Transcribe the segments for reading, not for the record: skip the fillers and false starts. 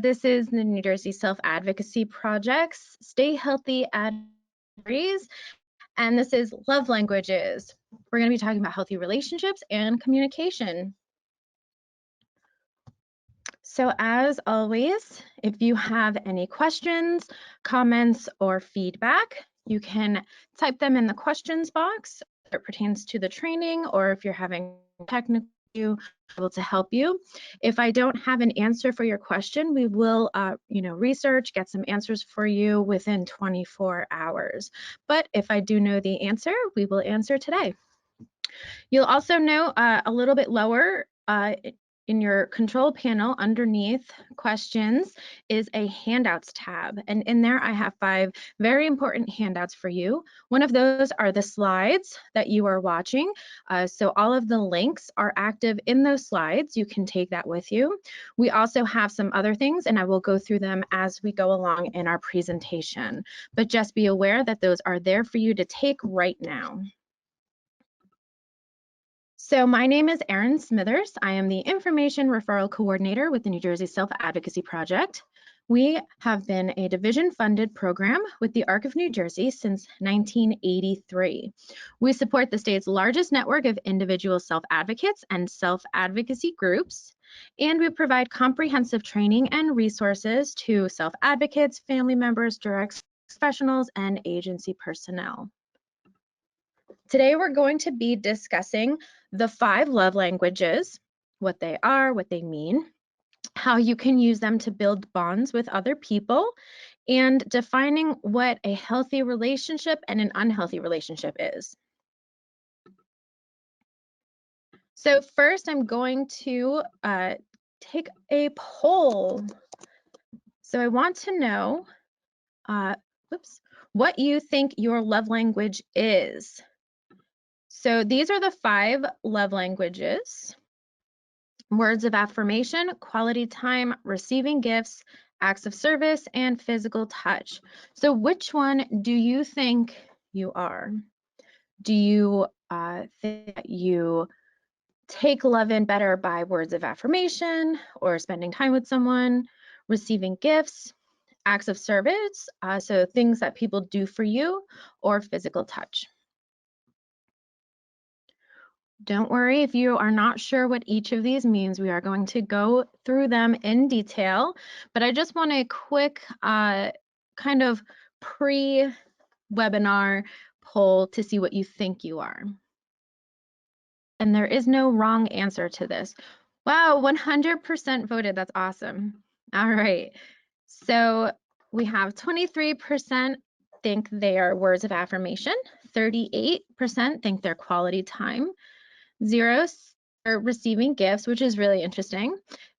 This is the New Jersey Self-Advocacy Project's Stay Healthy at Breeze, and this is Love Languages. We're going to be talking about healthy relationships and communication. So as always, if you have any questions, comments, or feedback, you can type them in the questions box if it pertains to the training, or if you're having technical issue, able to help you. If I don't have an answer for your question, we will research, get some answers for you within 24 hours. But if I do know the answer, we will answer today. You'll also know a little bit lower in your control panel underneath questions is a handouts tab. And in there, I have 5 very important handouts for you. One of those are the slides that you are watching. So all of the links are active in those slides. You can take that with you. We also have some other things, and I will go through them as we go along in our presentation. But just be aware that those are there for you to take right now. So my name is Erin Smithers. I am the Information Referral Coordinator with the New Jersey Self-Advocacy Project. We have been a division-funded program with the ARC of New Jersey since 1983. We support the state's largest network of individual self-advocates and self-advocacy groups, and we provide comprehensive training and resources to self-advocates, family members, direct professionals, and agency personnel. Today, we're going to be discussing the 5 love languages, what they are, what they mean, how you can use them to build bonds with other people, and defining what a healthy relationship and an unhealthy relationship is. So first, I'm going to take a poll. So I want to know what you think your love language is. So these are the 5 love languages: words of affirmation, quality time, receiving gifts, acts of service, and physical touch. So which one do you think you are? Do you think that you take love in better by words of affirmation, or spending time with someone, receiving gifts, acts of service, so things that people do for you, or physical touch? Don't worry if you are not sure what each of these means. We are going to go through them in detail, but I just want a quick kind of pre-webinar poll to see what you think you are. And there is no wrong answer to this. Wow, 100% voted. That's awesome. All right. So we have 23% think they are words of affirmation, 38% think they're quality time, 0 are receiving gifts, which is really interesting.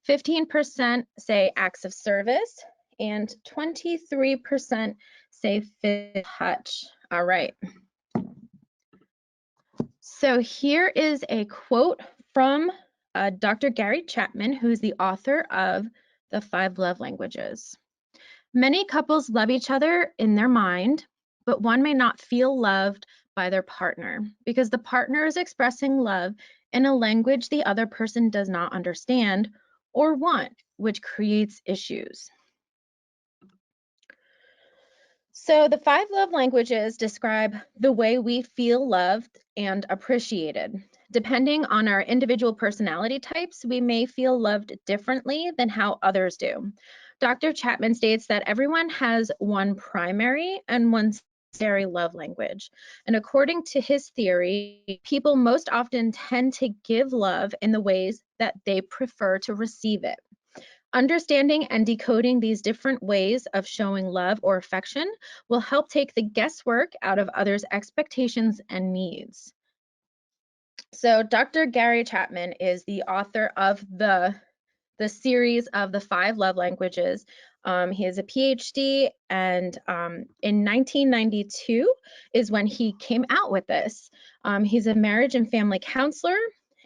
15% say acts of service, and 23% say physical touch. All right. So here is a quote from Dr. Gary Chapman, who's the author of The 5 Love Languages. Many couples love each other in their mind, but one may not feel loved by their partner because the partner is expressing love in a language the other person does not understand or want, which creates issues. So the 5 love languages describe the way we feel loved and appreciated. Depending on our individual personality types, we may feel loved differently than how others do. Dr. Chapman states that everyone has one primary and one secondary love language. And according to his theory, people most often tend to give love in the ways that they prefer to receive it. Understanding and decoding these different ways of showing love or affection will help take the guesswork out of others' expectations and needs. So Dr. Gary Chapman is the author of the series of the 5 love languages. He has a PhD, and in 1992 is when he came out with this. He's a marriage and family counselor,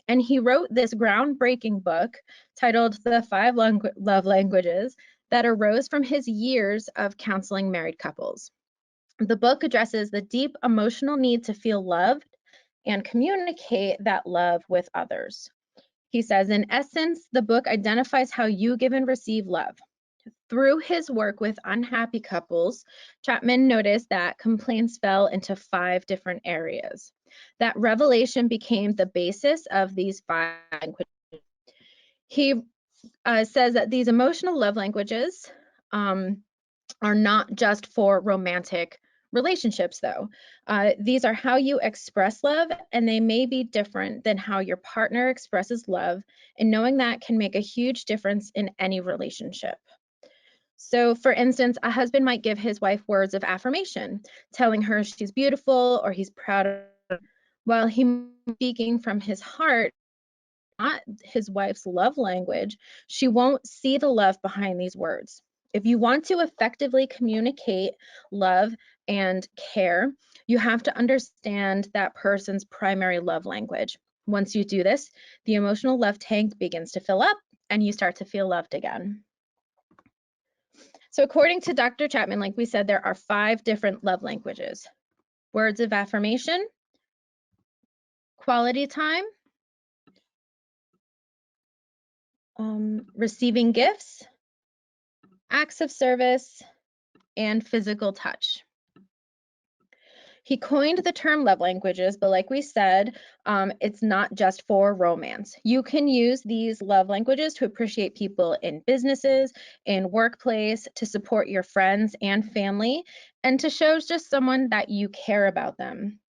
and he wrote this groundbreaking book titled The 5 Love Languages that arose from his years of counseling married couples. The book addresses the deep emotional need to feel loved and communicate that love with others. He says, in essence, the book identifies how you give and receive love. Through his work with unhappy couples, Chapman noticed that complaints fell into 5 different areas. That revelation became the basis of these 5 languages. He says that these emotional love languages are not just for romantic relationships, though. These are how you express love, and they may be different than how your partner expresses love, and knowing that can make a huge difference in any relationship. So, for instance, a husband might give his wife words of affirmation, telling her she's beautiful or he's proud of her, while he speaking from his heart, not his wife's love language. She won't see the love behind these words. If you want to effectively communicate love and care, you have to understand that person's primary love language. Once you do this, the emotional love tank begins to fill up and you start to feel loved again. So according to Dr. Chapman, like we said, there are 5 different love languages: words of affirmation, quality time, receiving gifts, acts of service, and physical touch. He coined the term love languages, but like we said, it's not just for romance. You can use these love languages to appreciate people in businesses, in workplace, to support your friends and family, and to show just someone that you care about them.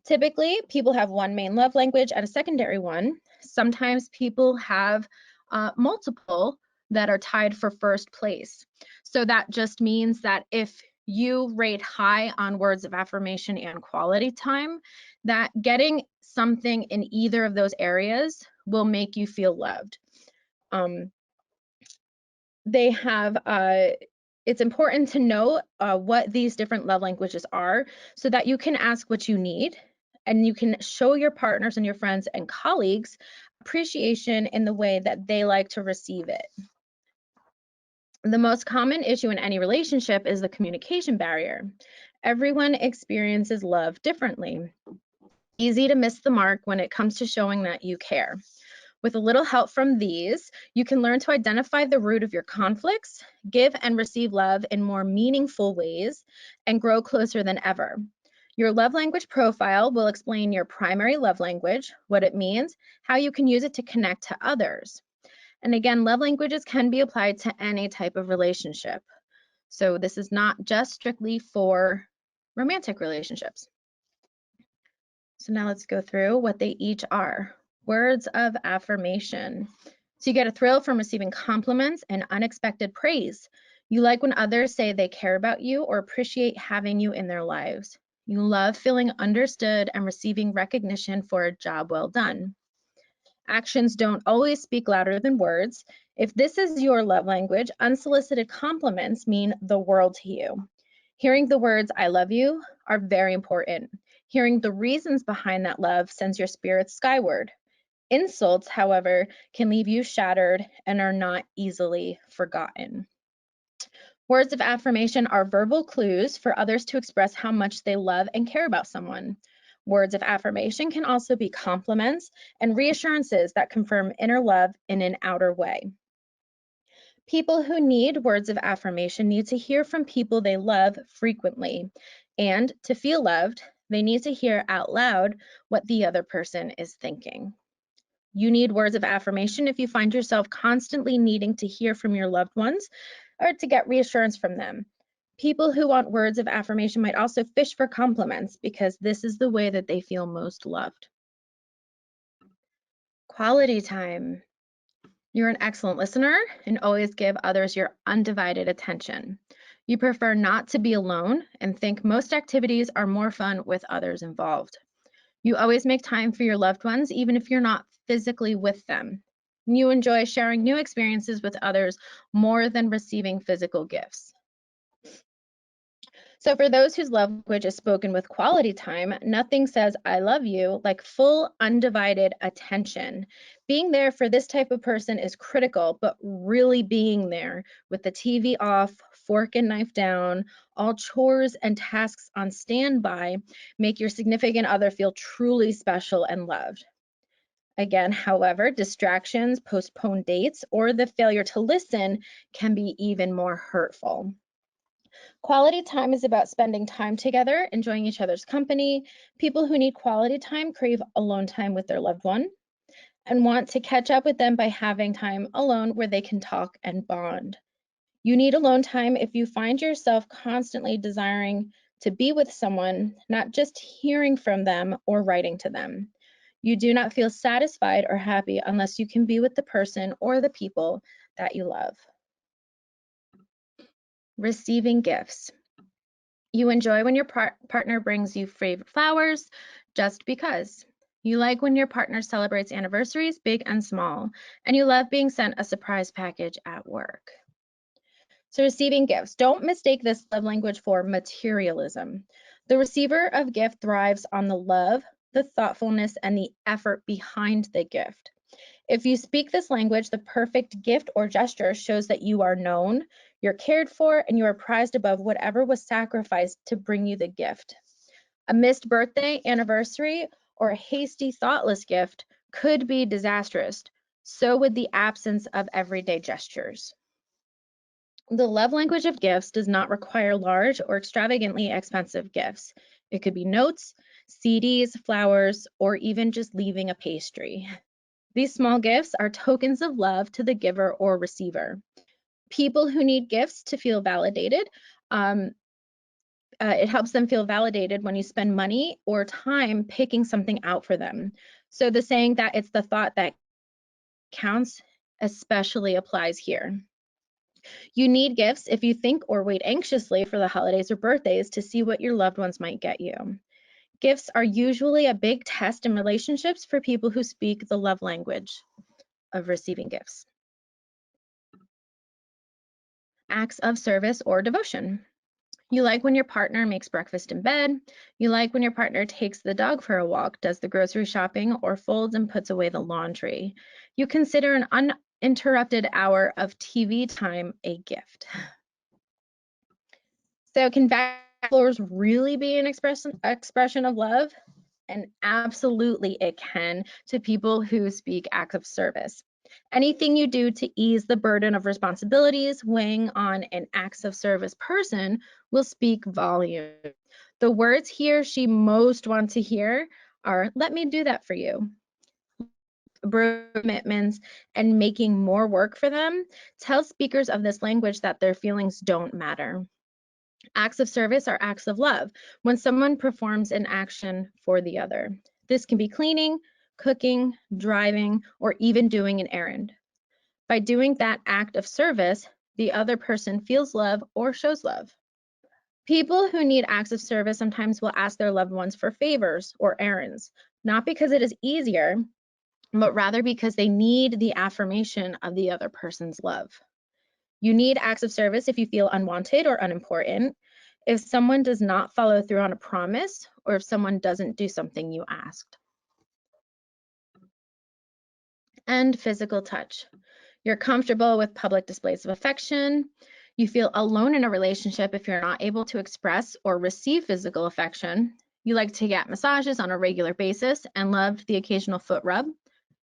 Typically, people have one main love language and a secondary one. Sometimes people have multiple that are tied for first place. So that just means that if you rate high on words of affirmation and quality time, that getting something in either of those areas will make you feel loved. They have it's important to know what these different love languages are so that you can ask what you need and you can show your partners and your friends and colleagues appreciation in the way that they like to receive it. The most common issue in any relationship is the communication barrier. Everyone experiences love differently. Easy to miss the mark when it comes to showing that you care. With a little help from these, you can learn to identify the root of your conflicts, give and receive love in more meaningful ways, and grow closer than ever. Your love language profile will explain your primary love language, what it means, how you can use it to connect to others. And again, love languages can be applied to any type of relationship. So this is not just strictly for romantic relationships. So now let's go through what they each are. Words of affirmation. So you get a thrill from receiving compliments and unexpected praise. You like when others say they care about you or appreciate having you in their lives. You love feeling understood and receiving recognition for a job well done. Actions don't always speak louder than words. If this is your love language, unsolicited compliments mean the world to you. Hearing the words, I love you, are very important. Hearing the reasons behind that love sends your spirits skyward. Insults, however, can leave you shattered and are not easily forgotten. Words of affirmation are verbal clues for others to express how much they love and care about someone. Words of affirmation can also be compliments and reassurances that confirm inner love in an outer way. People who need words of affirmation need to hear from people they love frequently. And to feel loved, they need to hear out loud what the other person is thinking. You need words of affirmation if you find yourself constantly needing to hear from your loved ones or to get reassurance from them. People who want words of affirmation might also fish for compliments because this is the way that they feel most loved. Quality time. You're an excellent listener and always give others your undivided attention. You prefer not to be alone and think most activities are more fun with others involved. You always make time for your loved ones, even if you're not physically with them. You enjoy sharing new experiences with others more than receiving physical gifts. So for those whose love language is spoken with quality time, nothing says I love you like full undivided attention. Being there for this type of person is critical, but really being there with the TV off, fork and knife down, all chores and tasks on standby make your significant other feel truly special and loved. Again, however, distractions, postponed dates, or the failure to listen can be even more hurtful. Quality time is about spending time together, enjoying each other's company. People who need quality time crave alone time with their loved one and want to catch up with them by having time alone where they can talk and bond. You need alone time if you find yourself constantly desiring to be with someone, not just hearing from them or writing to them. You do not feel satisfied or happy unless you can be with the person or the people that you love. Receiving gifts. You enjoy when your partner brings you favorite flowers just because. You like when your partner celebrates anniversaries, big and small, and you love being sent a surprise package at work. So receiving gifts. Don't mistake this love language for materialism. The receiver of gift thrives on the love, the thoughtfulness, and the effort behind the gift. If you speak this language, the perfect gift or gesture shows that you are known, you're cared for, and you are prized above whatever was sacrificed to bring you the gift. A missed birthday, anniversary, or a hasty, thoughtless gift could be disastrous. So would the absence of everyday gestures. The love language of gifts does not require large or extravagantly expensive gifts. It could be notes, CDs, flowers, or even just leaving a pastry. These small gifts are tokens of love to the giver or receiver. People who need gifts to feel validated, it helps them feel validated when you spend money or time picking something out for them. So the saying that it's the thought that counts especially applies here. You need gifts if you think or wait anxiously for the holidays or birthdays to see what your loved ones might get you. Gifts are usually a big test in relationships for people who speak the love language of receiving gifts. Acts of service or devotion. You like when your partner makes breakfast in bed. You like when your partner takes the dog for a walk, does the grocery shopping, or folds and puts away the laundry. You consider an uninterrupted hour of TV time a gift. So can vacuum floors really be an expression of love? And absolutely it can to people who speak acts of service. Anything you do to ease the burden of responsibilities weighing on an acts of service person will speak volume. The words he or she most want to hear are, let me do that for you. Commitments and making more work for them tell speakers of this language that their feelings don't matter. Acts of service are acts of love when someone performs an action for the other. This can be cleaning, cooking, driving, or even doing an errand. By doing that act of service, the other person feels love or shows love. People who need acts of service sometimes will ask their loved ones for favors or errands, not because it is easier, but rather because they need the affirmation of the other person's love. You need acts of service if you feel unwanted or unimportant, if someone does not follow through on a promise, or if someone doesn't do something you asked. And physical touch. You're comfortable with public displays of affection. You feel alone in a relationship if you're not able to express or receive physical affection. You like to get massages on a regular basis and love the occasional foot rub.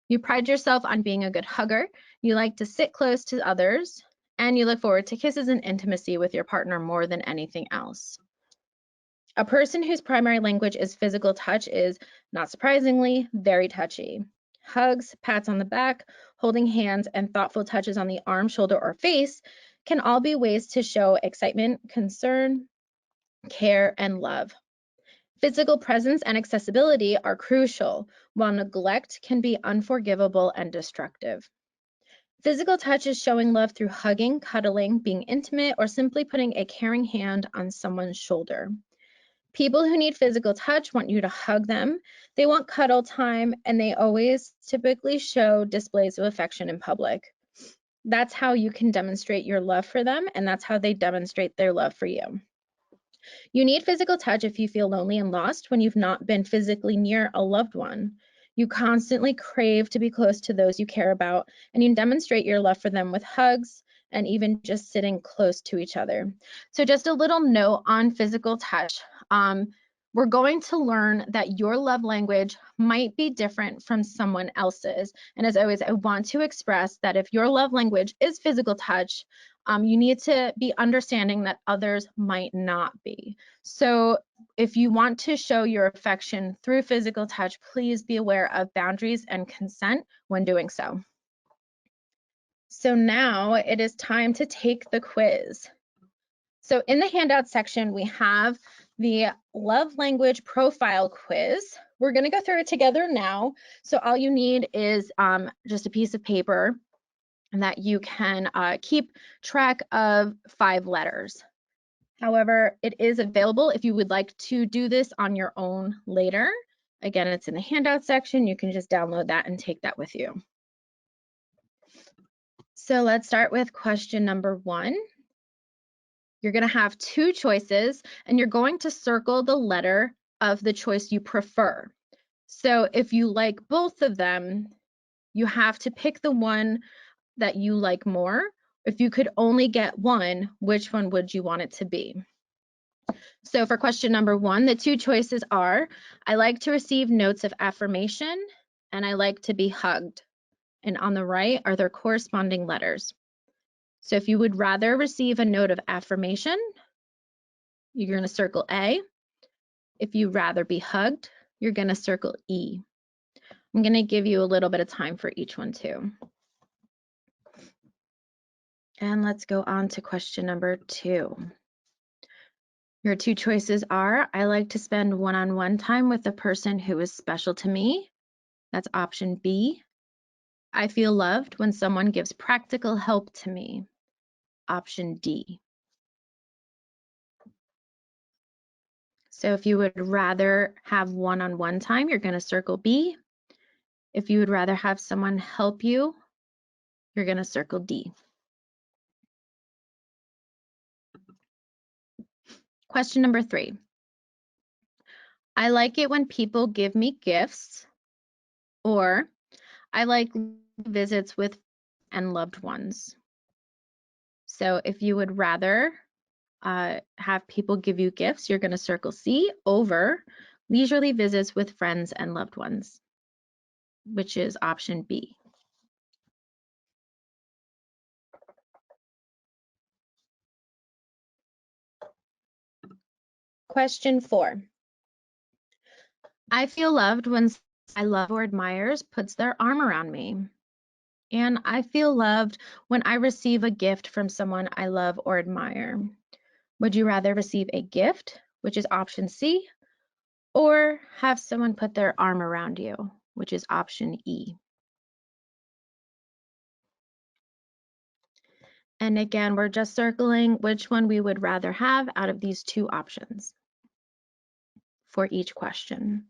You pride yourself on being a good hugger. You like to sit close to others, and you look forward to kisses and intimacy with your partner more than anything else. A person whose primary language is physical touch is, not surprisingly, very touchy. Hugs, pats on the back, holding hands, and thoughtful touches on the arm, shoulder, or face can all be ways to show excitement, concern, care, and love. Physical presence and accessibility are crucial, while neglect can be unforgivable and destructive. Physical touch is showing love through hugging, cuddling, being intimate, or simply putting a caring hand on someone's shoulder. People who need physical touch want you to hug them. They want cuddle time, and they always typically show displays of affection in public. That's how you can demonstrate your love for them, and that's how they demonstrate their love for you. You need physical touch if you feel lonely and lost when you've not been physically near a loved one. You constantly crave to be close to those you care about, and you demonstrate your love for them with hugs and even just sitting close to each other. So just a little note on physical touch. we're going to learn that your love language might be different from someone else's. And as always, I want to express that if your love language is physical touch, you need to be understanding that others might not be. So if you want to show your affection through physical touch, please be aware of boundaries and consent when doing so. So now it is time to take the quiz. So in the handout section, we have the love language profile quiz. We're going to go through it together now. So all you need is just a piece of paper that you can keep track of 5 letters. However, it is available if you would like to do this on your own later. Again, it's in the handout section. You can just download that and take that with you. So let's start with question number 1. You're going to have 2 choices, and you're going to circle the letter of the choice you prefer. So if you like both of them, you have to pick the one that you like more. If you could only get one, which one would you want it to be? So for question number 1, the 2 choices are, I like to receive notes of affirmation, and I like to be hugged. And on the right are their corresponding letters. So if you would rather receive a note of affirmation, you're going to circle A. If you'd rather be hugged, you're going to circle E. I'm going to give you a little bit of time for each one too. And let's go on to question number 2. Your 2 choices are, I like to spend one-on-one time with the person who is special to me. That's option B. I feel loved when someone gives practical help to me. Option D. So if you would rather have one-on-one time, you're going to circle B. If you would rather have someone help you, you're going to circle D. Question number 3. I like it when people give me gifts, or I like visits with and loved ones. So if you would rather have people give you gifts, you're going to circle C, over leisurely visits with friends and loved ones, which is option B. Question 4. I feel loved when I love or admires puts their arm around me. And I feel loved when I receive a gift from someone I love or admire. Would you rather receive a gift, which is option C, or have someone put their arm around you, which is option E? And again, we're just circling which one we would rather have out of these 2 options for each question.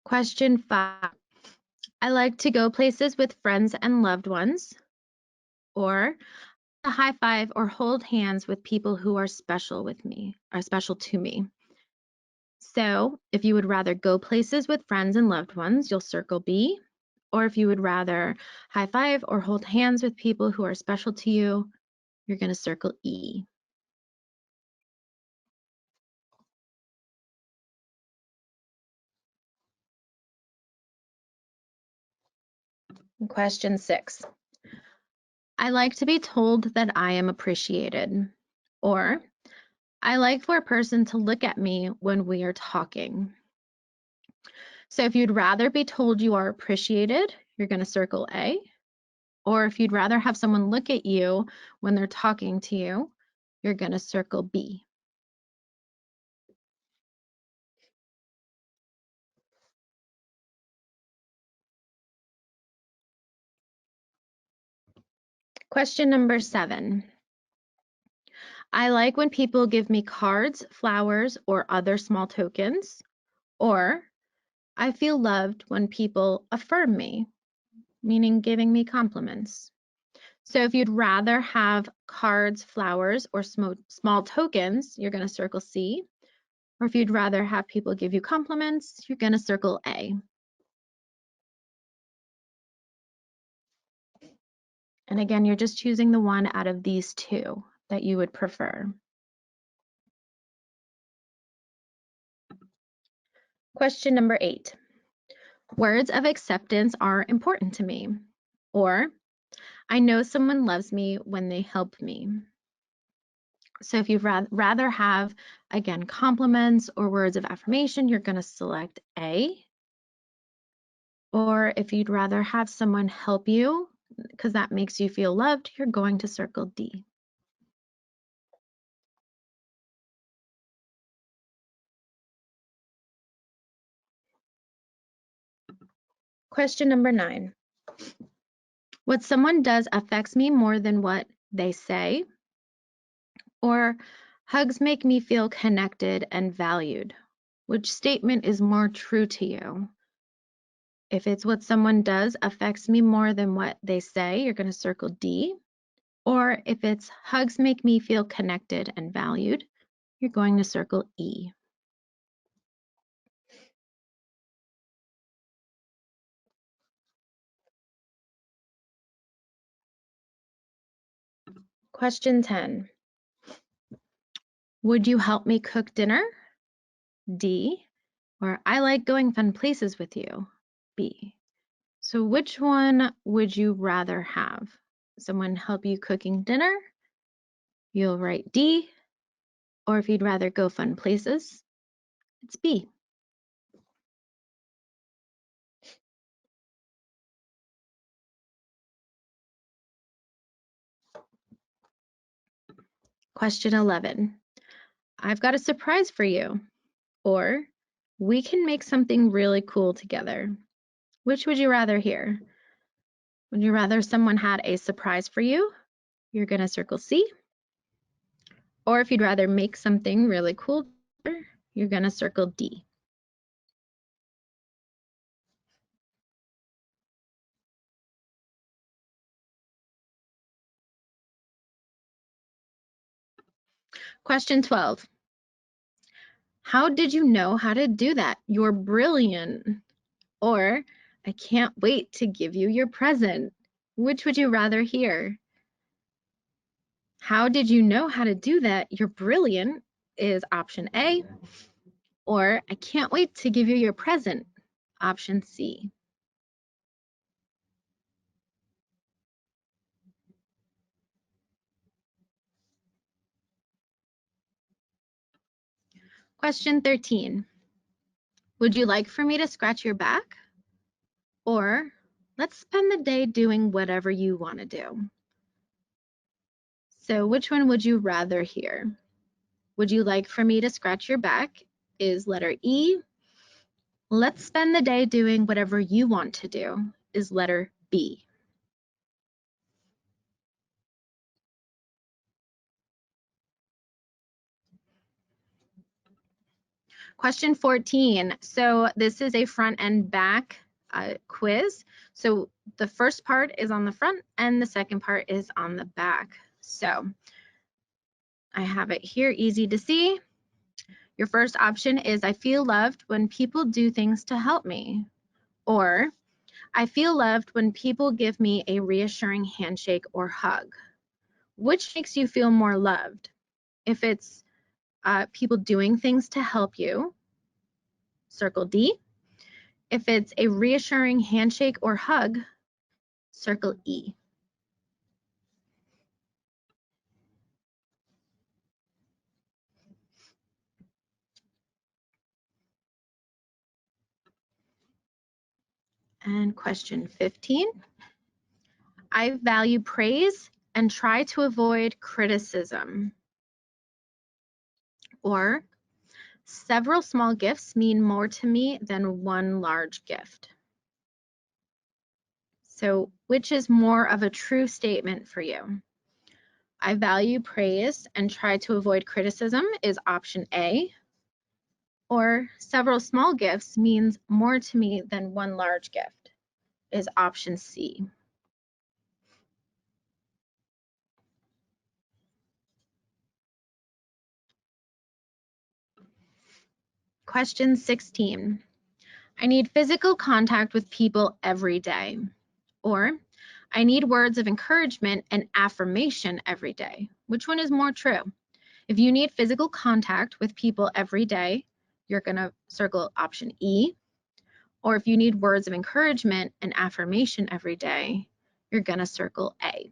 Question 5. I like to go places with friends and loved ones, or a high five or hold hands with people who are special with me, are special to me. So if you would rather go places with friends and loved ones, you'll circle B. Or if you would rather high five or hold hands with people who are special to you, you're going to circle E. Question 6. I like to be told that I am appreciated, or I like for a person to look at me when we are talking. So if you'd rather be told you are appreciated, you're going to circle A. Or if you'd rather have someone look at you when they're talking to you, you're going to circle B. Question number 7. I like when people give me cards, flowers, or other small tokens. Or I feel loved when people affirm me, meaning giving me compliments. So if you'd rather have cards, flowers, or small tokens, you're going to circle C. Or if you'd rather have people give you compliments, you're going to circle A. And again, you're just choosing the one out of these 2 that you would prefer. Question number 8. Words of acceptance are important to me. Or, I know someone loves me when they help me. So if you'd rather have, again, compliments or words of affirmation, you're going to select A. Or if you'd rather have someone help you, because that makes you feel loved, you're going to circle D. Question number 9. What someone does affects me more than what they say. Or hugs make me feel connected and valued. Which statement is more true to you? If it's what someone does affects me more than what they say, you're going to circle D. Or if it's hugs make me feel connected and valued, you're going to circle E. Question 10. Would you help me cook dinner? D. Or I like going fun places with you? B. So which one would you rather have? Someone help you cooking dinner? You'll write D. Or if you'd rather go fun places, it's B. Question 11. I've got a surprise for you. Or we can make something really cool together. Which would you rather hear? Would you rather someone had a surprise for you? You're going to circle C. Or if you'd rather make something really cool, you're going to circle D. Question 12. How did you know how to do that? You're brilliant. Or I can't wait to give you your present. Which would you rather hear? How did you know how to do that? You're brilliant is option A. Or I can't wait to give you your present, option C. Question 13. Would you like for me to scratch your back? Or let's spend the day doing whatever you want to do. So which one would you rather hear? Would you like for me to scratch your back is letter E. Let's spend the day doing whatever you want to do is letter B. Question 14. So this is a front and back quiz. So the first part is on the front and the second part is on the back. So I have it here, easy to see. Your first option is I feel loved when people do things to help me. Or I feel loved when people give me a reassuring handshake or hug. Which makes you feel more loved? If it's people doing things to help you, circle D. If it's a reassuring handshake or hug, circle E. And question 15. I value praise and try to avoid criticism. Or several small gifts mean more to me than one large gift. So which is more of a true statement for you? I value praise and try to avoid criticism is option A. Or several small gifts means more to me than one large gift is option C. Question 16. I need physical contact with people every day. Or I need words of encouragement and affirmation every day. Which one is more true? If you need physical contact with people every day, you're going to circle option E. Or if you need words of encouragement and affirmation every day, you're going to circle A.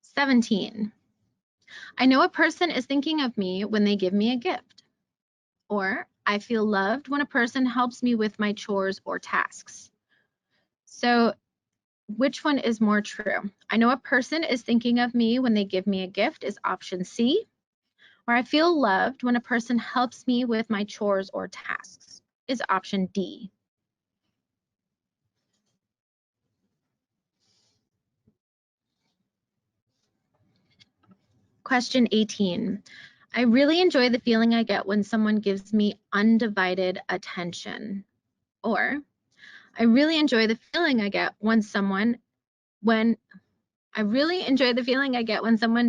"17. I know a person is thinking of me when they give me a gift." Or, "I feel loved when a person helps me with my chores or tasks." So which one is more true? I know a person is thinking of me when they give me a gift is option C. Or I feel loved when a person helps me with my chores or tasks is option D. Question 18. I really enjoy the feeling I get when someone gives me undivided attention. Or, I really enjoy the feeling I get when someone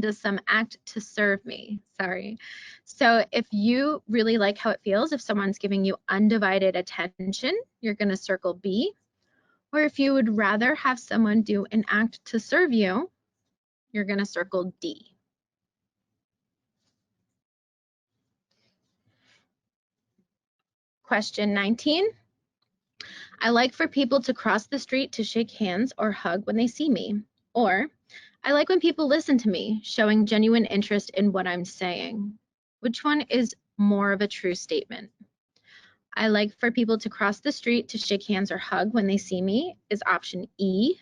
does some act to serve me. Sorry. So if you really like how it feels if someone's giving you undivided attention, you're going to circle B. Or if you would rather have someone do an act to serve you, you're going to circle D. Question 19. I like for people to cross the street to shake hands or hug when they see me. Or, I like when people listen to me, showing genuine interest in what I'm saying. Which one is more of a true statement? I like for people to cross the street to shake hands or hug when they see me is option E.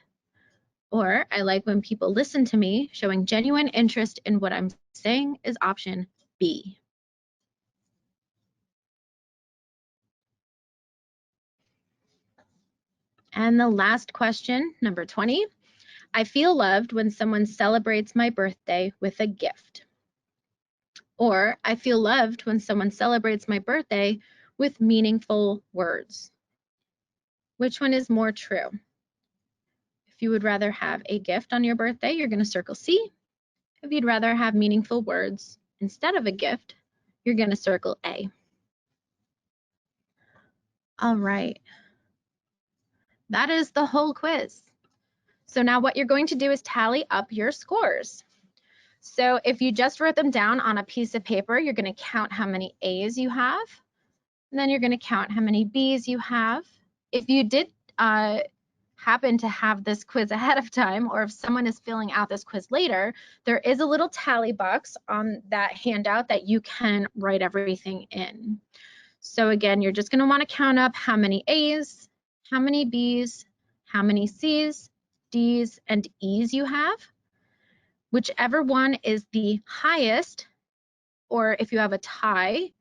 Or, I like when people listen to me, showing genuine interest in what I'm saying is option B. And the last question, number 20. I feel loved when someone celebrates my birthday with a gift. Or, I feel loved when someone celebrates my birthday with meaningful words. Which one is more true? If you would rather have a gift on your birthday, you're going to circle C. If you'd rather have meaningful words instead of a gift, you're going to circle A. All right. That is the whole quiz. So now what you're going to do is tally up your scores. So if you just wrote them down on a piece of paper, you're going to count how many A's you have, and then you're going to count how many B's you have. If you did happen to have this quiz ahead of time, or if someone is filling out this quiz later, there is a little tally box on that handout that you can write everything in. So again, you're just going to want to count up how many A's, how many B's, how many C's, D's, and E's you have. Whichever one is the highest, or if you have a tie,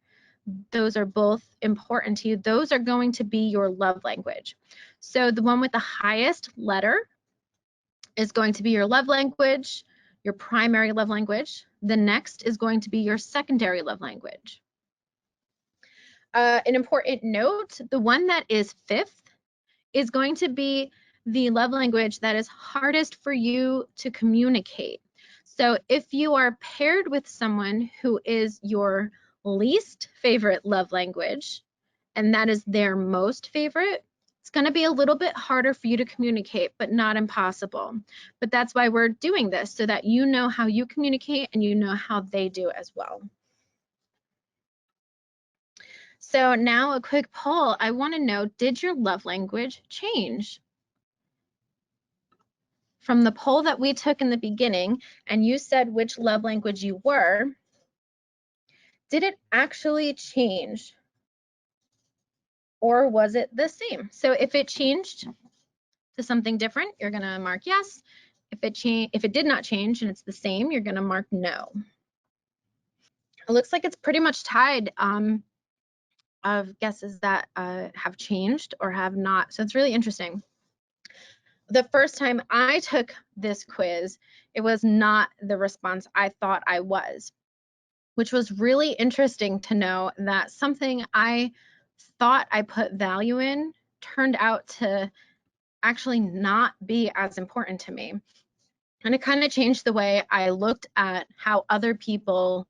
those are both important to you. Those are going to be your love language. So the one with the highest letter is going to be your love language, your primary love language. The next is going to be your secondary love language. An important note, the one that is fifth is going to be the love language that is hardest for you to communicate. So if you are paired with someone who is your least favorite love language, and that is their most favorite, it's going to be a little bit harder for you to communicate, but not impossible. But that's why we're doing this, so that you know how you communicate and you know how they do as well. So now a quick poll. I want to know, did your love language change? From the poll that we took in the beginning, and you said which love language you were, did it actually change? Or was it the same? So if it changed to something different, you're gonna mark yes. If it did not change and it's the same, you're gonna mark no. It looks like it's pretty much tied of guesses that have changed or have not. So it's really interesting. The first time I took this quiz, it was not the response I thought I was, which was really interesting to know that something I thought I put value in turned out to actually not be as important to me. And it kind of changed the way I looked at how other people,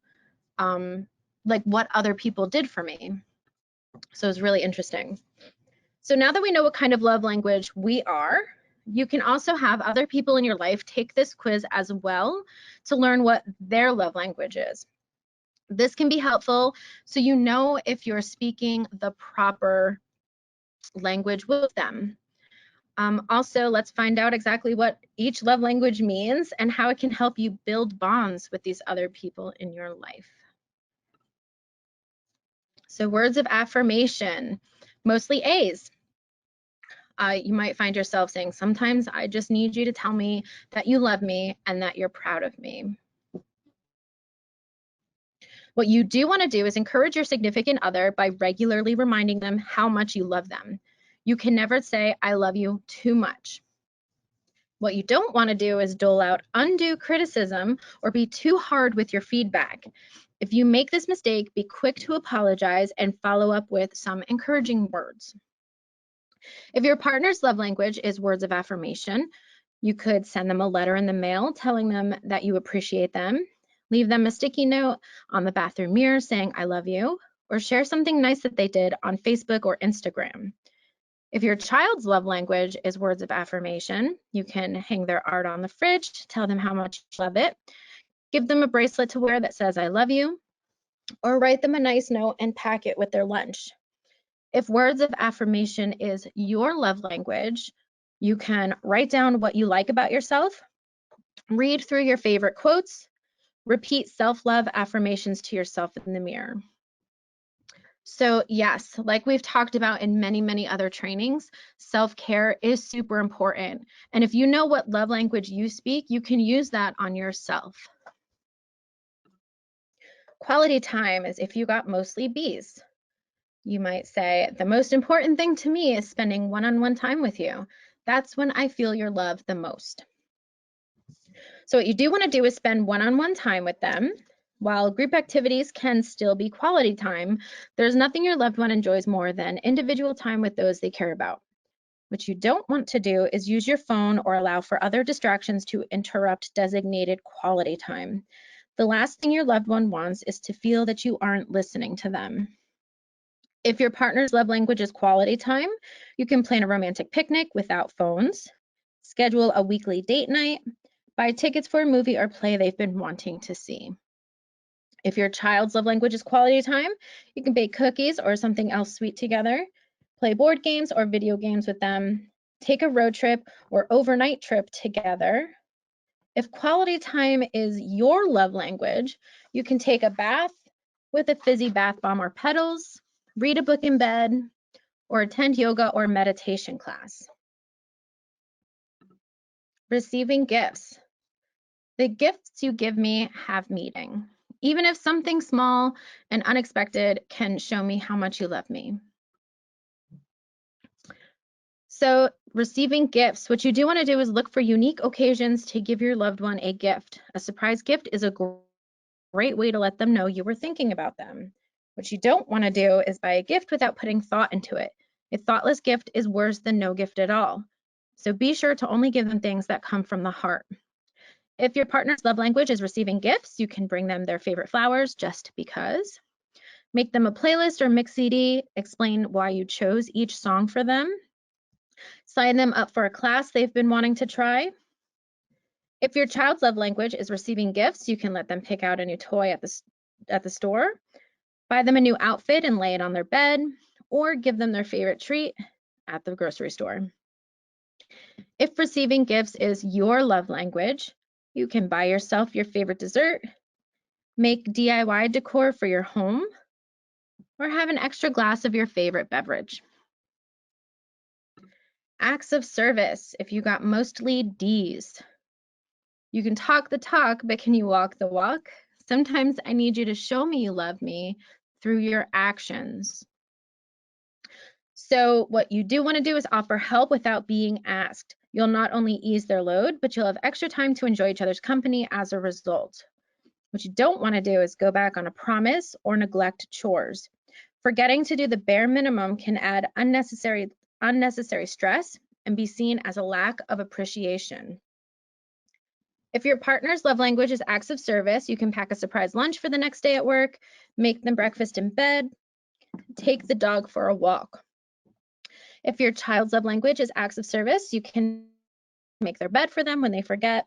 like what other people did for me. So it was really interesting. So now that we know what kind of love language we are, You can also have other people in your life take this quiz as well to learn what their love language is. This can be helpful so you know if you're speaking the proper language with them. Also, let's find out exactly what each love language means and how it can help you build bonds with these other people in your life. So words of affirmation, mostly A's. You might find yourself saying, sometimes I just need you to tell me that you love me and that you're proud of me. What you do want to do is encourage your significant other by regularly reminding them how much you love them. You can never say, I love you too much. What you don't want to do is dole out undue criticism or be too hard with your feedback. If you make this mistake, be quick to apologize and follow up with some encouraging words. If your partner's love language is words of affirmation, you could send them a letter in the mail telling them that you appreciate them, leave them a sticky note on the bathroom mirror saying, I love you, or share something nice that they did on Facebook or Instagram. If your child's love language is words of affirmation, you can hang their art on the fridge, tell them how much you love it, give them a bracelet to wear that says, I love you, or write them a nice note and pack it with their lunch. If words of affirmation is your love language, you can write down what you like about yourself, read through your favorite quotes, repeat self-love affirmations to yourself in the mirror. So yes, like we've talked about in many, many other trainings, self-care is super important. And if you know what love language you speak, you can use that on yourself. Quality time is if you got mostly B's. You might say, the most important thing to me is spending one-on-one time with you. That's when I feel your love the most. So what you do want to do is spend one-on-one time with them. While group activities can still be quality time, there's nothing your loved one enjoys more than individual time with those they care about. What you don't want to do is use your phone or allow for other distractions to interrupt designated quality time. The last thing your loved one wants is to feel that you aren't listening to them. If your partner's love language is quality time, you can plan a romantic picnic without phones, schedule a weekly date night, buy tickets for a movie or play they've been wanting to see. If your child's love language is quality time, you can bake cookies or something else sweet together, play board games or video games with them, take a road trip or overnight trip together. If quality time is your love language, you can take a bath with a fizzy bath bomb or petals, read a book in bed, or attend yoga or meditation class. Receiving gifts. The gifts you give me have meaning. Even if something small and unexpected can show me how much you love me. So receiving gifts, what you do want to do is look for unique occasions to give your loved one a gift. A surprise gift is a great way to let them know you were thinking about them. What you don't want to do is buy a gift without putting thought into it. A thoughtless gift is worse than no gift at all. So be sure to only give them things that come from the heart. If your partner's love language is receiving gifts, you can bring them their favorite flowers just because. Make them a playlist or mix CD, explain why you chose each song for them. Sign them up for a class they've been wanting to try. If your child's love language is receiving gifts, you can let them pick out a new toy at the store, buy them a new outfit and lay it on their bed, or give them their favorite treat at the grocery store. If receiving gifts is your love language, you can buy yourself your favorite dessert, make DIY decor for your home, or have an extra glass of your favorite beverage. Acts of service, if you got mostly D's. You can talk the talk, but can you walk the walk? Sometimes I need you to show me you love me through your actions. So what you do want to do is offer help without being asked. You'll not only ease their load, but you'll have extra time to enjoy each other's company as a result. What you don't want to do is go back on a promise or neglect chores. Forgetting to do the bare minimum can add unnecessary stress and be seen as a lack of appreciation. If your partner's love language is acts of service, you can pack a surprise lunch for the next day at work, make them breakfast in bed, take the dog for a walk. If your child's love language is acts of service, you can make their bed for them when they forget,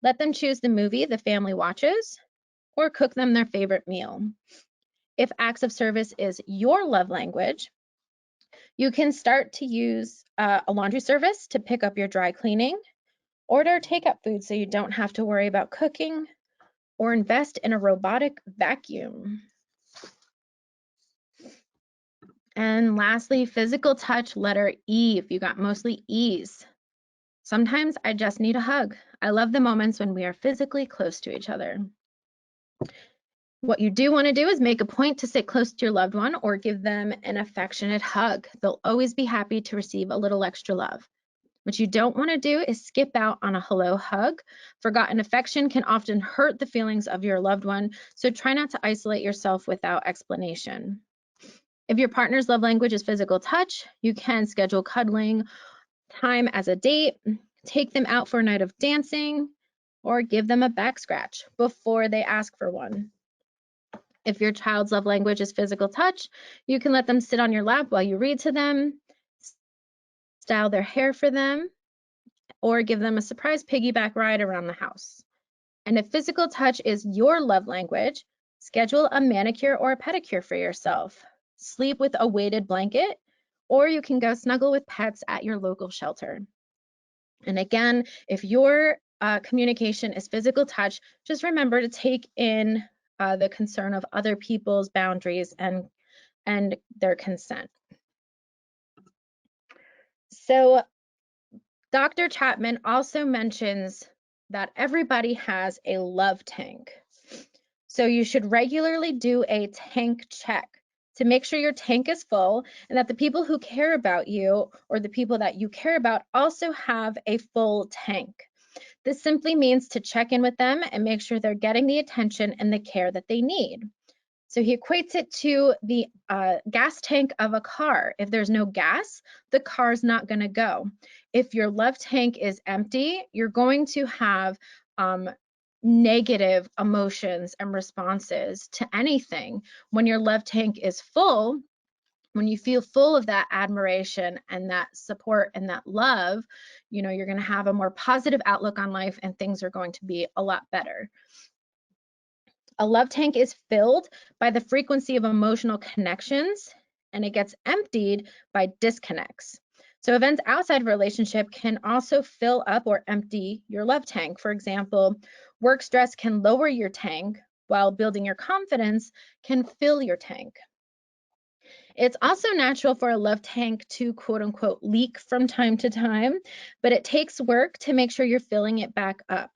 let them choose the movie the family watches, or cook them their favorite meal. If acts of service is your love language, you can start to use a laundry service to pick up your dry cleaning, order takeout food so you don't have to worry about cooking, or invest in a robotic vacuum. And lastly, physical touch, letter E, if you got mostly E's. Sometimes I just need a hug. I love the moments when we are physically close to each other. What you do want to do is make a point to sit close to your loved one or give them an affectionate hug. They'll always be happy to receive a little extra love. What you don't want to do is skip out on a hello hug. Forgotten affection can often hurt the feelings of your loved one, so try not to isolate yourself without explanation. If your partner's love language is physical touch, you can schedule cuddling time as a date, take them out for a night of dancing, or give them a back scratch before they ask for one. If your child's love language is physical touch, you can let them sit on your lap while you read to them, style their hair for them, or give them a surprise piggyback ride around the house. And if physical touch is your love language, schedule a manicure or a pedicure for yourself. Sleep with a weighted blanket, or you can go snuggle with pets at your local shelter. And again, if your communication is physical touch, just remember to take in the concern of other people's boundaries and their consent. So Dr. Chapman also mentions that everybody has a love tank. So you should regularly do a tank check to make sure your tank is full and that the people who care about you or the people that you care about also have a full tank. This simply means to check in with them and make sure they're getting the attention and the care that they need. So he equates it to the gas tank of a car. If there's no gas, the car's not going to go. If your love tank is empty, you're going to have negative emotions and responses to anything. When your love tank is full, when you feel full of that admiration and that support and that love, you're going to have a more positive outlook on life and things are going to be a lot better. A love tank is filled by the frequency of emotional connections, and it gets emptied by disconnects. So events outside of a relationship can also fill up or empty your love tank. For example, work stress can lower your tank, while building your confidence can fill your tank. It's also natural for a love tank to quote unquote leak from time to time, but it takes work to make sure you're filling it back up.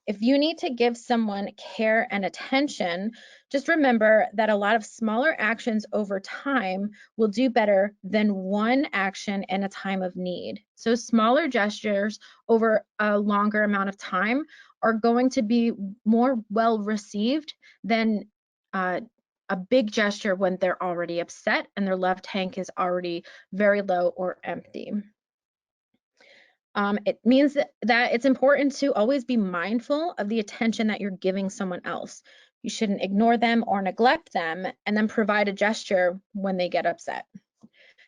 If you need to give someone care and attention, just remember that a lot of smaller actions over time will do better than one action in a time of need. So smaller gestures over a longer amount of time are going to be more well received than a big gesture when they're already upset and their love tank is already very low or empty. It means that it's important to always be mindful of the attention that you're giving someone else. You shouldn't ignore them or neglect them and then provide a gesture when they get upset.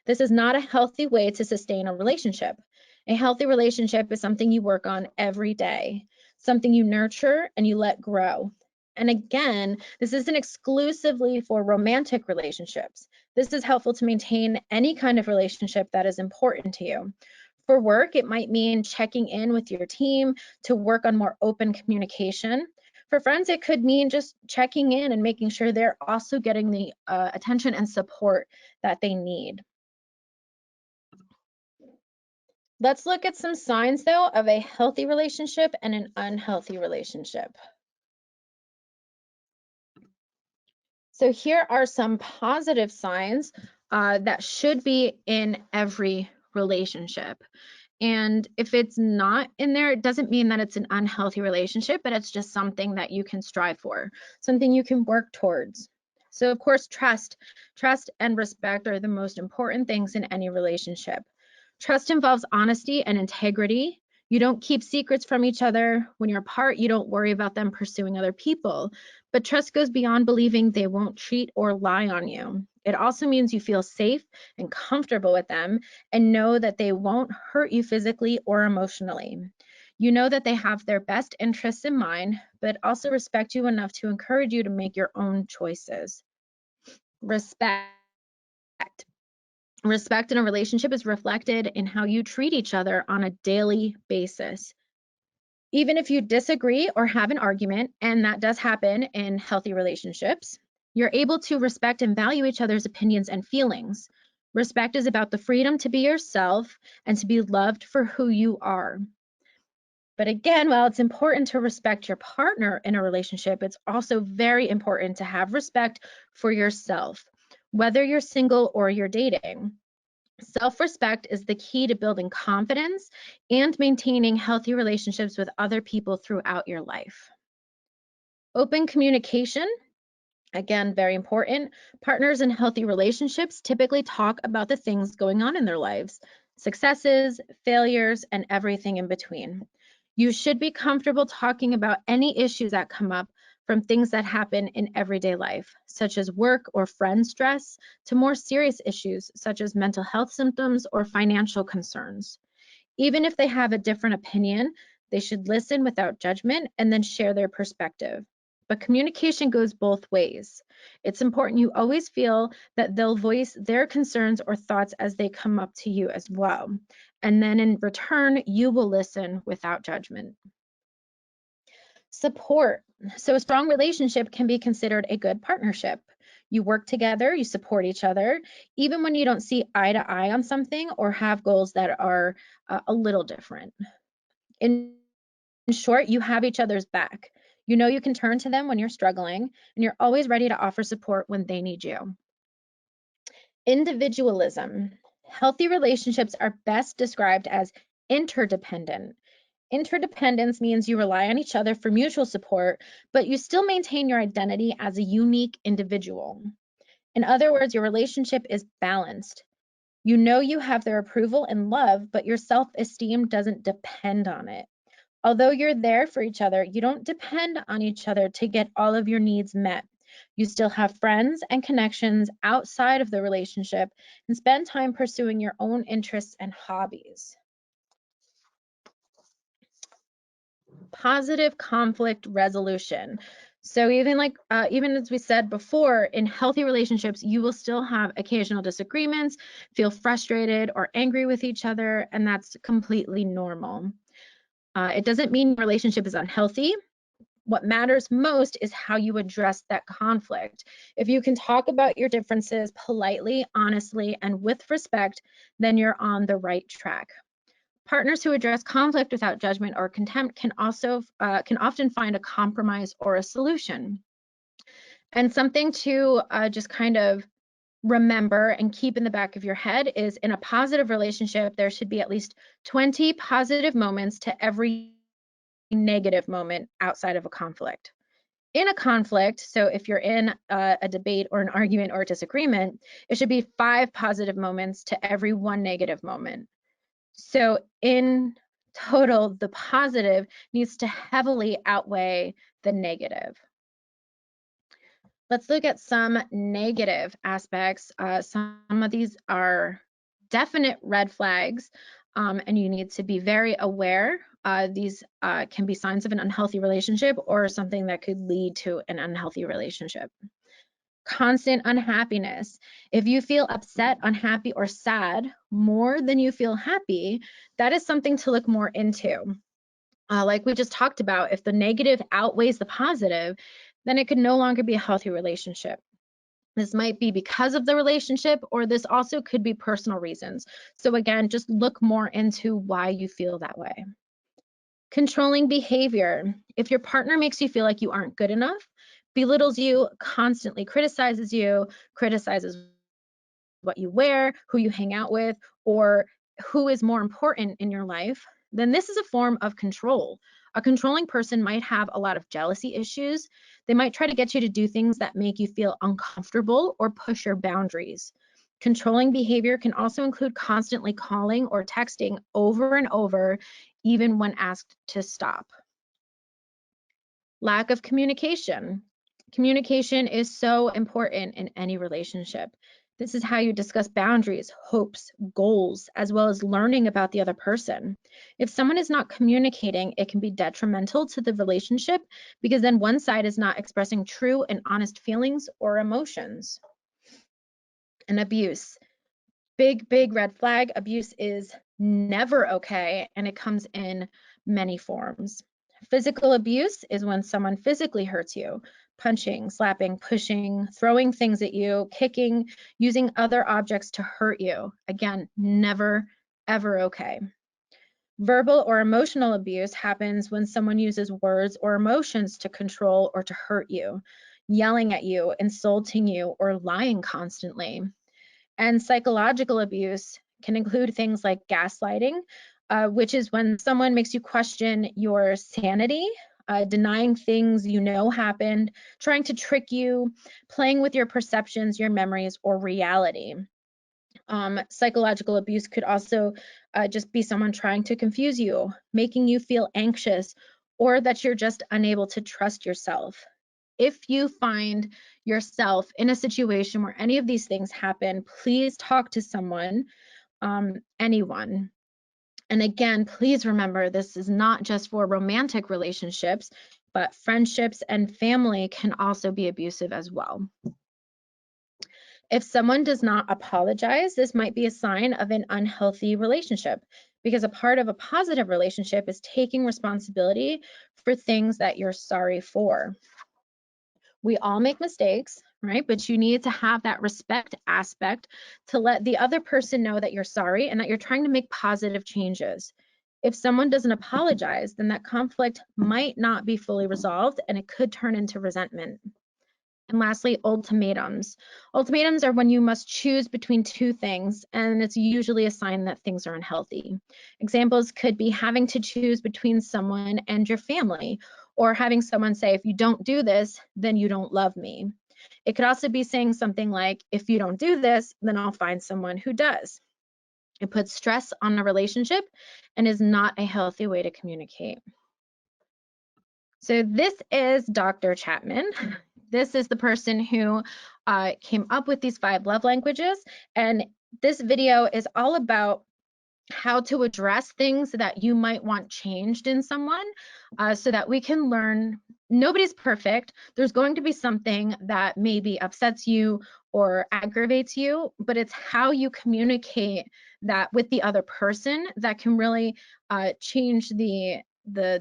This is not a healthy way to sustain a relationship. A healthy relationship is something you work on every day, something you nurture and you let grow. And again, this isn't exclusively for romantic relationships. This is helpful to maintain any kind of relationship that is important to you. For work, it might mean checking in with your team to work on more open communication. For friends, it could mean just checking in and making sure they're also getting the attention and support that they need. Let's look at some signs, though, of a healthy relationship and an unhealthy relationship. So here are some positive signs that should be in every relationship. And if it's not in there, it doesn't mean that it's an unhealthy relationship, but it's just something that you can strive for, something you can work towards. So of course, trust and respect are the most important things in any relationship. Trust involves honesty and integrity. You don't keep secrets from each other. When you're apart, you don't worry about them pursuing other people. But trust goes beyond believing they won't cheat or lie on you. It also means you feel safe and comfortable with them and know that they won't hurt you physically or emotionally. You know that they have their best interests in mind, but also respect you enough to encourage you to make your own choices. Respect. Respect in a relationship is reflected in how you treat each other on a daily basis. Even if you disagree or have an argument, and that does happen in healthy relationships, you're able to respect and value each other's opinions and feelings. Respect is about the freedom to be yourself and to be loved for who you are. But again, while it's important to respect your partner in a relationship, it's also very important to have respect for yourself, whether you're single or you're dating. Self-respect is the key to building confidence and maintaining healthy relationships with other people throughout your life. Open communication, again, very important. Partners in healthy relationships typically talk about the things going on in their lives, successes, failures, and everything in between. You should be comfortable talking about any issues that come up, from things that happen in everyday life, such as work or friend stress, to more serious issues, such as mental health symptoms or financial concerns. Even if they have a different opinion, they should listen without judgment and then share their perspective. But communication goes both ways. It's important you always feel that they'll voice their concerns or thoughts as they come up to you as well. And then in return, you will listen without judgment. Support. So a strong relationship can be considered a good partnership. You work together, you support each other, even when you don't see eye to eye on something or have goals that are a little different. In short, you have each other's back. You know you can turn to them when you're struggling, and you're always ready to offer support when they need you. Individualism. Healthy relationships are best described as interdependent. Interdependence means you rely on each other for mutual support, but you still maintain your identity as a unique individual. In other words, your relationship is balanced. You know you have their approval and love, but your self-esteem doesn't depend on it. Although you're there for each other, you don't depend on each other to get all of your needs met. You still have friends and connections outside of the relationship and spend time pursuing your own interests and hobbies. Positive conflict resolution. So even as we said before, in healthy relationships, you will still have occasional disagreements, feel frustrated or angry with each other, and that's completely normal. It doesn't mean your relationship is unhealthy. What matters most is how you address that conflict. If you can talk about your differences politely, honestly, and with respect, then you're on the right track. Partners who address conflict without judgment or contempt can often find a compromise or a solution. And something to just kind of remember and keep in the back of your head is, in a positive relationship, there should be at least 20 positive moments to every negative moment outside of a conflict. In a conflict, so if you're in a debate or an argument or a disagreement, it should be 5 positive moments to every 1 negative moment. So in total, the positive needs to heavily outweigh the negative. Let's look at some negative aspects. Some of these are definite red flags, and you need to be very aware. These can be signs of an unhealthy relationship or something that could lead to an unhealthy relationship. Constant unhappiness. If you feel upset, unhappy, or sad more than you feel happy, that is something to look more into. Like we just talked about, if the negative outweighs the positive, then it could no longer be a healthy relationship. This might be because of the relationship, or this also could be personal reasons. So again, just look more into why you feel that way. Controlling behavior. If your partner makes you feel like you aren't good enough, belittles you, constantly criticizes what you wear, who you hang out with, or who is more important in your life, then this is a form of control. A controlling person might have a lot of jealousy issues. They might try to get you to do things that make you feel uncomfortable or push your boundaries. Controlling behavior can also include constantly calling or texting over and over, even when asked to stop. Lack of communication. Communication is so important in any relationship. This is how you discuss boundaries, hopes, goals, as well as learning about the other person. If someone is not communicating, it can be detrimental to the relationship because then one side is not expressing true and honest feelings or emotions. And abuse. Big, big red flag. Abuse is never okay, and it comes in many forms. Physical abuse is when someone physically hurts you, punching, slapping, pushing, throwing things at you, kicking, using other objects to hurt you. Again, never, ever okay. Verbal or emotional abuse happens when someone uses words or emotions to control or to hurt you, yelling at you, insulting you, or lying constantly. And psychological abuse can include things like gaslighting, which is when someone makes you question your sanity, denying things you know happened, trying to trick you, playing with your perceptions, your memories, or reality. Psychological abuse could also just be someone trying to confuse you, making you feel anxious, or that you're just unable to trust yourself. If you find yourself in a situation where any of these things happen, please talk to someone, anyone. And again, please remember, this is not just for romantic relationships, but friendships and family can also be abusive as well. If someone does not apologize, this might be a sign of an unhealthy relationship, because a part of a positive relationship is taking responsibility for things that you're sorry for. We all make mistakes, right? But you need to have that respect aspect to let the other person know that you're sorry and that you're trying to make positive changes. If someone doesn't apologize, then that conflict might not be fully resolved and it could turn into resentment. And lastly, ultimatums. Ultimatums are when you must choose between two things, and it's usually a sign that things are unhealthy. Examples could be having to choose between someone and your family, or having someone say, if you don't do this, then you don't love me. It could also be saying something like, if you don't do this, then I'll find someone who does. It puts stress on a relationship and is not a healthy way to communicate. So this is Dr. Chapman. This is the person who came up with these 5 love languages. And this video is all about how to address things that you might want changed in someone so that we can learn. Nobody's perfect. There's going to be something that maybe upsets you or aggravates you, but it's how you communicate that with the other person that can really change the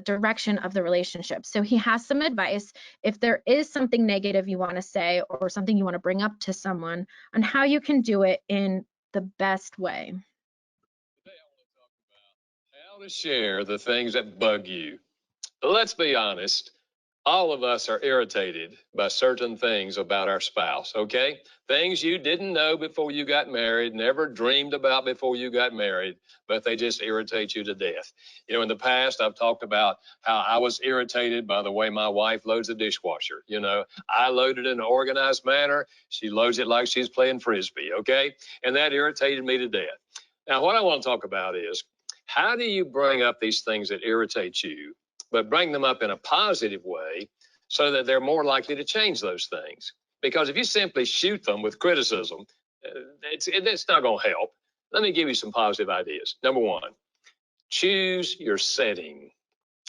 direction of the relationship. So he has some advice if there is something negative you want to say or something you want to bring up to someone on how you can do it in the best way. Today I want to talk about how to share the things that bug you. Let's be honest. All of us are irritated by certain things about our spouse, okay? Things you didn't know before you got married, never dreamed about before you got married, but they just irritate you to death. You know, in the past, I've talked about how I was irritated by the way my wife loads the dishwasher. You know, I load it in an organized manner. She loads it like she's playing Frisbee, okay? And that irritated me to death. Now, what I want to talk about is how do you bring up these things that irritate you, but bring them up in a positive way so that they're more likely to change those things? Because if you simply shoot them with criticism, it's not going to help. Let me give you some positive ideas. Number 1, choose your setting.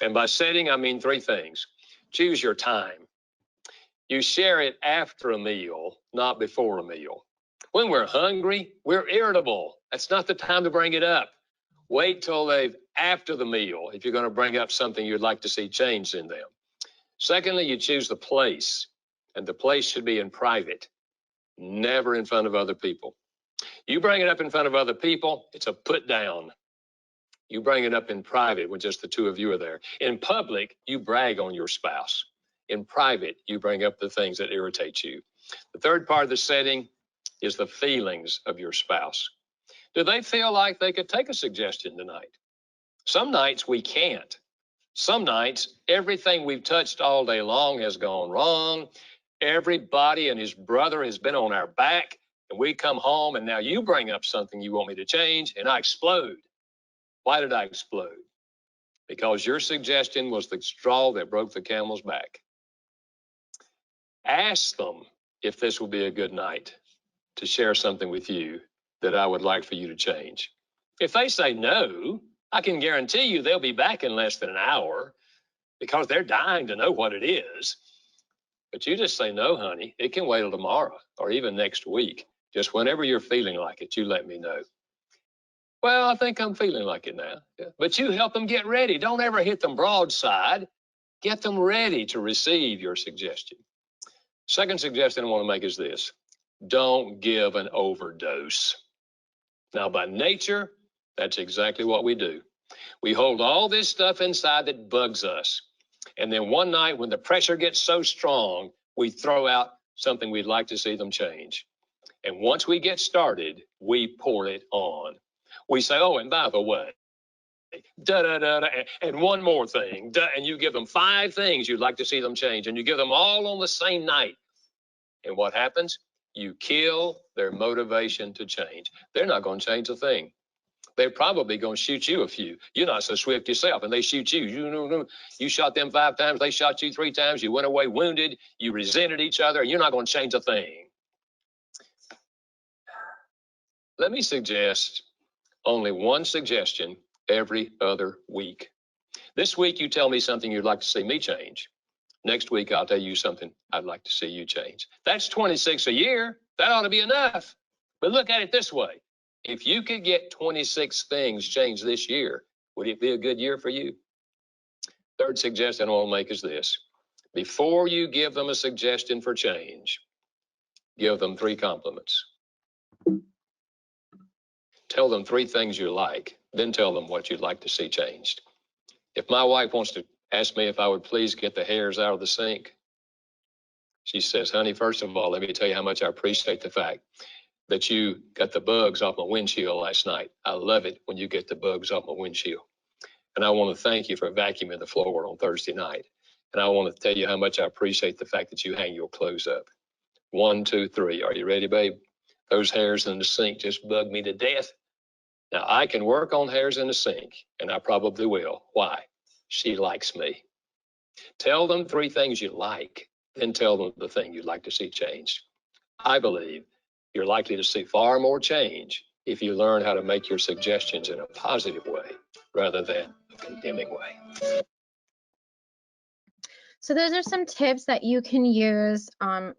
And by setting, I mean 3 things. Choose your time. You share it after a meal, not before a meal. When we're hungry, we're irritable. That's not the time to bring it up. Wait till they've after the meal if you're going to bring up something you'd like to see changed in them. Secondly, you choose the place, and the place should be in private, never in front of other people. You bring it up in front of other people, it's a put down. You bring it up in private when just the 2 of you are there. In public, you brag on your spouse. In private, you bring up the things that irritate you. The third part of the setting is the feelings of your spouse. Do they feel like they could take a suggestion tonight? Some nights we can't. Some nights, everything we've touched all day long has gone wrong. Everybody and his brother has been on our back. And we come home and now you bring up something you want me to change and I explode. Why did I explode? Because your suggestion was the straw that broke the camel's back. Ask them if this will be a good night to share something with you that I would like for you to change. If they say no, I can guarantee you they'll be back in less than an hour because they're dying to know what it is. But you just say, no, honey, it can wait till tomorrow or even next week. Just whenever you're feeling like it, you let me know. Well, I think I'm feeling like it now. Yeah. But you help them get ready. Don't ever hit them broadside. Get them ready to receive your suggestion. Second suggestion I want to make is this. Don't give an overdose. Now, by nature, that's exactly what we do. We hold all this stuff inside that bugs us. And then one night when the pressure gets so strong, we throw out something we'd like to see them change. And once we get started, we pour it on. We say, oh, and by the way, and one more thing, and you give them 5 things you'd like to see them change, and you give them all on the same night. And what happens? You kill their motivation to change. They're not going to change a thing. They're probably going to shoot you a few. You're not so swift yourself, and they shoot you. You shot them 5 times, they shot you 3 times, you went away wounded, you resented each other, and you're not going to change a thing. Let me suggest only one suggestion every other week. This week, you tell me something you'd like to see me change. Next week, I'll tell you something I'd like to see you change. That's 26 a year. That ought to be enough. But look at it this way. If you could get 26 things changed this year, would it be a good year for you? Third suggestion I want to make is this. Before you give them a suggestion for change, give them 3 compliments. Tell them 3 things you like, then tell them what you'd like to see changed. If my wife wants to ask me if I would please get the hairs out of the sink, she says, honey, first of all, let me tell you how much I appreciate the fact that you got the bugs off my windshield last night. I love it when you get the bugs off my windshield. And I want to thank you for vacuuming the floor on Thursday night. And I want to tell you how much I appreciate the fact that you hang your clothes up. 1, 2, 3. Are you ready, babe? Those hairs in the sink just bug me to death. Now, I can work on hairs in the sink, and I probably will. Why? She likes me. Tell them 3 things you like, then tell them the thing you'd like to see changed. I believe you're likely to see far more change if you learn how to make your suggestions in a positive way rather than a condemning way. So those are some tips that you can use.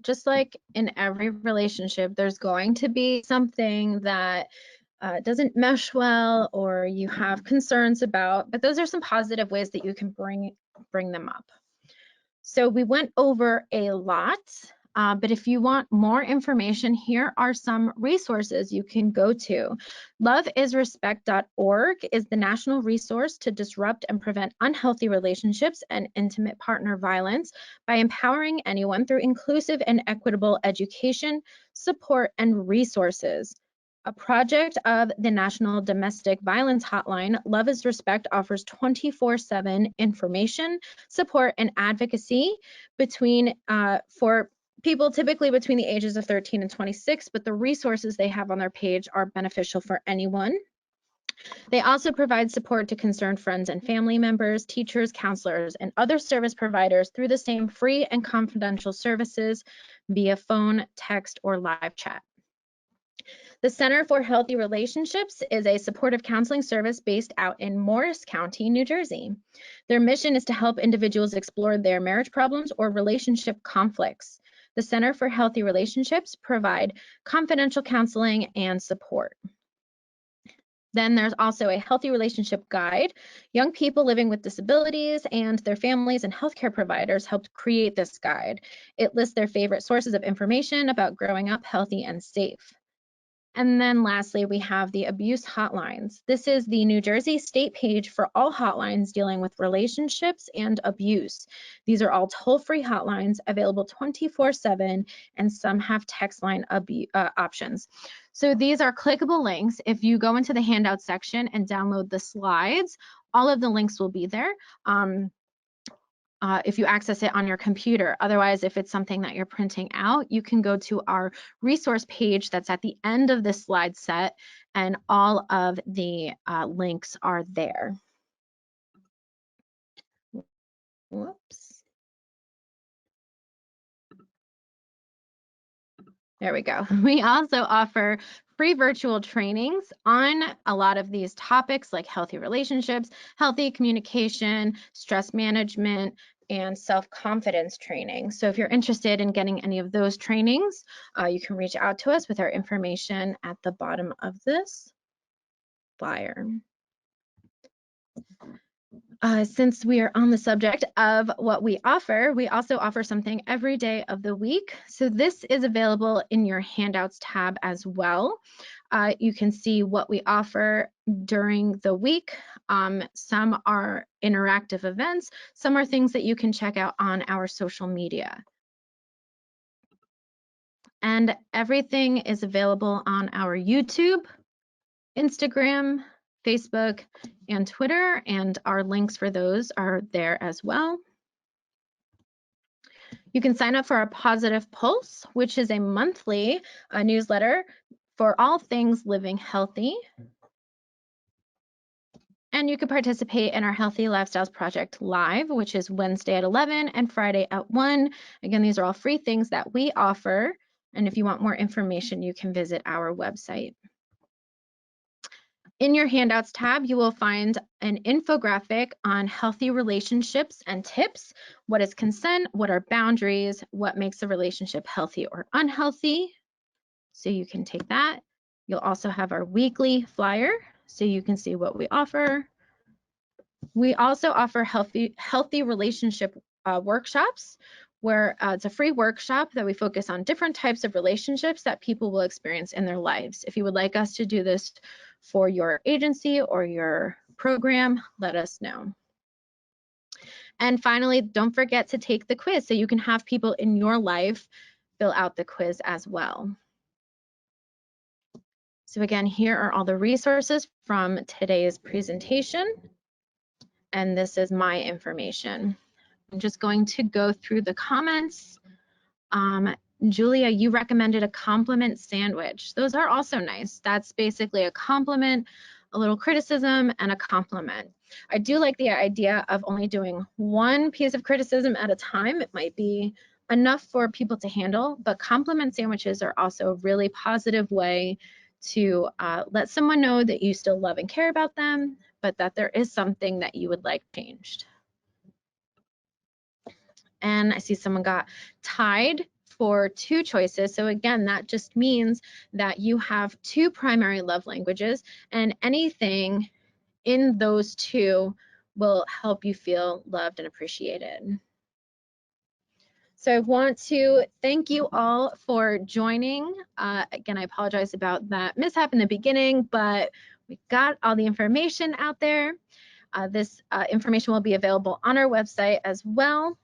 Just like in every relationship, there's going to be something that doesn't mesh well or you have concerns about, but those are some positive ways that you can bring them up. So we went over a lot, but if you want more information, here are some resources you can go to. Loveisrespect.org is the national resource to disrupt and prevent unhealthy relationships and intimate partner violence by empowering anyone through inclusive and equitable education, support, and resources. A project of the National Domestic Violence Hotline, Love is Respect offers 24/7 information, support, and advocacy for people typically between the ages of 13 and 26, but the resources they have on their page are beneficial for anyone. They also provide support to concerned friends and family members, teachers, counselors, and other service providers through the same free and confidential services via phone, text, or live chat. The Center for Healthy Relationships is a supportive counseling service based out in Morris County, New Jersey. Their mission is to help individuals explore their marriage problems or relationship conflicts. The Center for Healthy Relationships provide confidential counseling and support. Then there's also a healthy relationship guide. Young people living with disabilities and their families and healthcare providers helped create this guide. It lists their favorite sources of information about growing up healthy and safe. And then lastly, we have the abuse hotlines. This is the New Jersey state page for all hotlines dealing with relationships and abuse. These are all toll-free hotlines available 24/7, and some have text line options. So these are clickable links. If you go into the handout section and download the slides, all of the links will be there. if you access it on your computer. Otherwise, if it's something that you're printing out, you can go to our resource page that's at the end of this slide set, and all of the links are there. Whoops. There we go. We also offer free virtual trainings on a lot of these topics like healthy relationships, healthy communication, stress management, and self-confidence training. So if you're interested in getting any of those trainings, you can reach out to us with our information at the bottom of this flyer. Since we are on the subject of what we also offer something every day of the week. So this is available in your handouts tab as well. You can see what we offer during the week. Some are interactive events, some are things that you can check out on our social media. And everything is available on our YouTube, Instagram, Facebook, and Twitter, and our links for those are there as well. You can sign up for our Positive Pulse, which is a monthly newsletter for all things living healthy. And you can participate in our Healthy Lifestyles Project Live, which is Wednesday at 11 and Friday at 1. Again, these are all free things that we offer. And if you want more information, you can visit our website. In your handouts tab, you will find an infographic on healthy relationships and tips. What is consent? What are boundaries? What makes a relationship healthy or unhealthy? So you can take that. You'll also have our weekly flyer, so you can see what we offer. We also offer healthy relationship workshops, where it's a free workshop that we focus on different types of relationships that people will experience in their lives. If you would like us to do this for your agency or your program, let us know. And finally, don't forget to take the quiz so you can have people in your life fill out the quiz as well. So again, here are all the resources from today's presentation, and this is my information. I'm just going to go through the comments. Julia, you recommended a compliment sandwich. Those are also nice. That's basically a compliment, a little criticism, and a compliment. I do like the idea of only doing one piece of criticism at a time. It might be enough for people to handle, but compliment sandwiches are also a really positive way to let someone know that you still love and care about them, but that there is something that you would like changed. And I see someone got tied for 2 choices. So again, that just means that you have 2 primary love languages, and anything in those 2 will help you feel loved and appreciated. So I want to thank you all for joining. Again, I apologize about that mishap in the beginning, but we got all the information out there. This information will be available on our website as well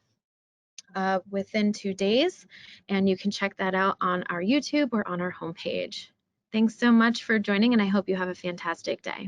within 2 days, and you can check that out on our YouTube or on our homepage. Thanks so much for joining, and I hope you have a fantastic day.